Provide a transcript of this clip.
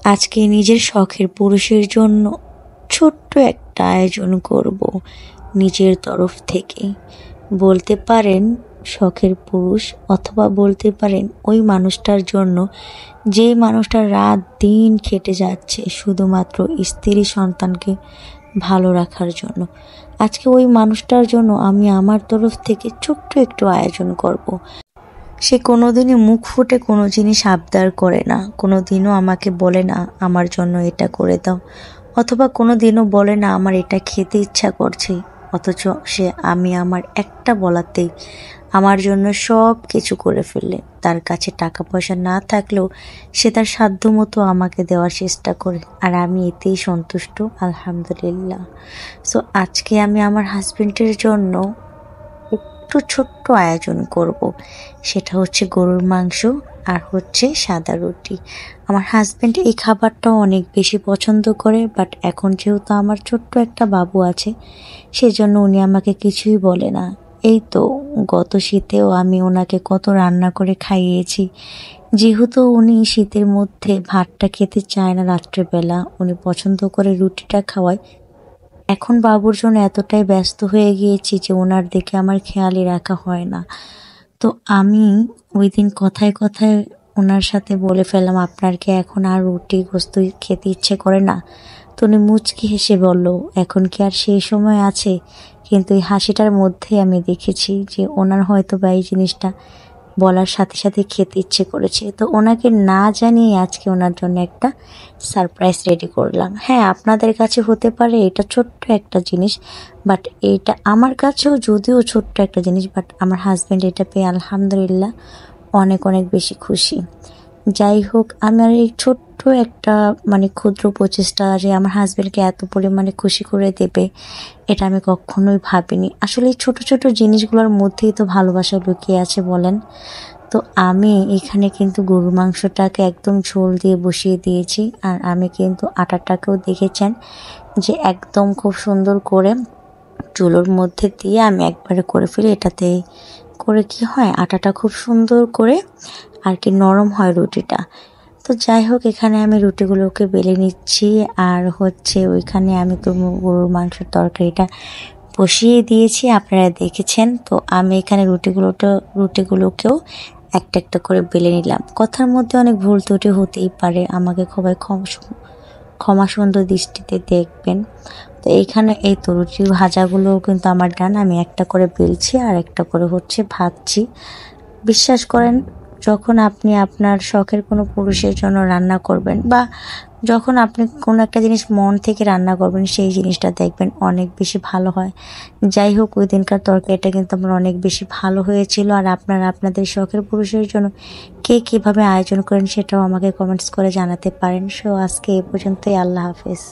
আজকে নিজের শখের পুরুষের জন্য ছোট্ট একটা আয়োজন করব নিজের তরফ থেকে। বলতে পারেন শখের পুরুষ, অথবা বলতে পারেন ওই মানুষটার জন্য যে মানুষটা রাত দিন খেটে যাচ্ছে শুধুমাত্র স্ত্রী সন্তানকে ভালো রাখার জন্য। আজকে ওই মানুষটার জন্য আমি আমার তরফ থেকে ছোট্ট একটু আয়োজন করব। সে কোনোদিনই মুখ ফুটে কোনো জিনিস আবদার করে না, কোনোদিনও আমাকে বলে না আমার জন্য এটা করে দাও, অথবা কোনোদিনও বলে না আমার এটা খেতে ইচ্ছা করছে। অথচ সে আমি আমার একটা বলাতেই আমার জন্য সব কিছু করে ফেললে। তার কাছে টাকা পয়সা না থাকলেও সে তার সাধ্য মতো আমাকে দেওয়ার চেষ্টা করে, আর আমি এতেই সন্তুষ্ট, আলহামদুলিল্লাহ। সো আজকে আমি আমার হাজবেন্ডের জন্য একটু ছোট্ট আয়োজন করব। সেটা হচ্ছে গরুর মাংস আর হচ্ছে সাদা রুটি। আমার হাজবেন্ড এই খাবারটাও অনেক বেশি পছন্দ করে, বাট এখন যেহেতু আমার ছোট্ট একটা বাবু আছে সেজন্য উনি আমাকে কিছুই বলে না। এই তো গত শীতেও আমি ওনাকে কত রান্না করে খাইয়েছি। যেহেতু উনি শীতের মধ্যে ভাতটা খেতে চায় না রাত্রেবেলা, উনি পছন্দ করে রুটিটা খাওয়ায়। এখন বাবুর জন্য এতটাই ব্যস্ত হয়ে গিয়েছি যে ওনার দিকে আমার খেয়ালই রাখা হয় না। তো আমি ওই দিন কথায় কথায় ওনার সাথে বলে ফেললাম, আপনার কি এখন আর রুটি গোস্ত খেতে ইচ্ছে করে না? তো উনি মুচকি হেসে বলল, এখন কি আর সেই সময় আছে? কিন্তু এই হাসিটার মধ্যেই আমি দেখেছি যে ওনার হয়তো বা এই জিনিসটা বলার সাথে সাথে খেতে ইচ্ছে করেছে। তো ওনাকে না জানিয়ে আজকে ওনার জন্য একটা সারপ্রাইজ রেডি করলাম। হ্যাঁ, আপনাদের কাছে হতে পারে এটা ছোট্ট একটা জিনিস, বাট এটা আমার কাছেও যদিও ছোট্ট একটা জিনিস, বাট আমার হাজব্যান্ড এটা পেয়ে আলহামদুলিল্লাহ অনেক অনেক বেশি খুশি। যাই হোক, আমার এই ছোট্ট একটা ক্ষুদ্র প্রচেষ্টা যে আমার হাজব্যান্ডকে এত পরিমাণে খুশি করে দেবে, এটা আমি কখনোই ভাবিনি। আসলে এই ছোট ছোট জিনিসগুলোর মধ্যেই তো ভালোবাসা লুকিয়ে আছে বলেন। তো আমি এখানে কিন্তু গরুর মাংসটাকে একদম ঝোল দিয়ে বসিয়ে দিয়েছি, আর আমি কিন্তু আটাটাকেও দেখেছেন যে একদম খুব সুন্দর করে চুলোর মধ্যে দিয়ে আমি একবারে করে ফেলি। এটাতে করে কি হয়, আটাটা খুব সুন্দর করে আর কি নরম হয় রুটিটা। তো যাই হোক, এখানে আমি রুটিগুলোকে বেলে নিচ্ছি, আর হচ্ছে ওইখানে আমি তো গরুর মাংসের তরকারিটা বসিয়ে দিয়েছি, আপনারা দেখেছেন। তো আমি এখানে রুটিগুলোকেও একটা একটা করে বেলে নিলাম। কথার মধ্যে অনেক ভুল ত্রুটি হতেই পারে, আমাকে খুবই ক্ষমা সুন্দর দৃষ্টিতে দেখবেন। তো এইখানে এই তো রুটি ভাজাগুলো কিন্তু আমার ডান, আমি একটা করে বেলছি আর একটা করে হচ্ছে ভাজছি। বিশ্বাস করেন, যখন আপনি আপনার শখের কোনো পুরুষের জন্য রান্না করবেন, বা যখন আপনি কোনো একটা জিনিস মন থেকে রান্না করবেন, সেই জিনিসটা দেখবেন অনেক বেশি ভালো হয়। যাই হোক, ওই দিনকার তরকারিটা কিন্তু আমার অনেক বেশি ভালো হয়েছিল। আর আপনারা আপনাদের শখের পুরুষের জন্য কে কীভাবে আয়োজন করেন সেটাও আমাকে কমেন্টস করে জানাতে পারেন। সো আজকে এ পর্যন্তই, আল্লাহ হাফেজ।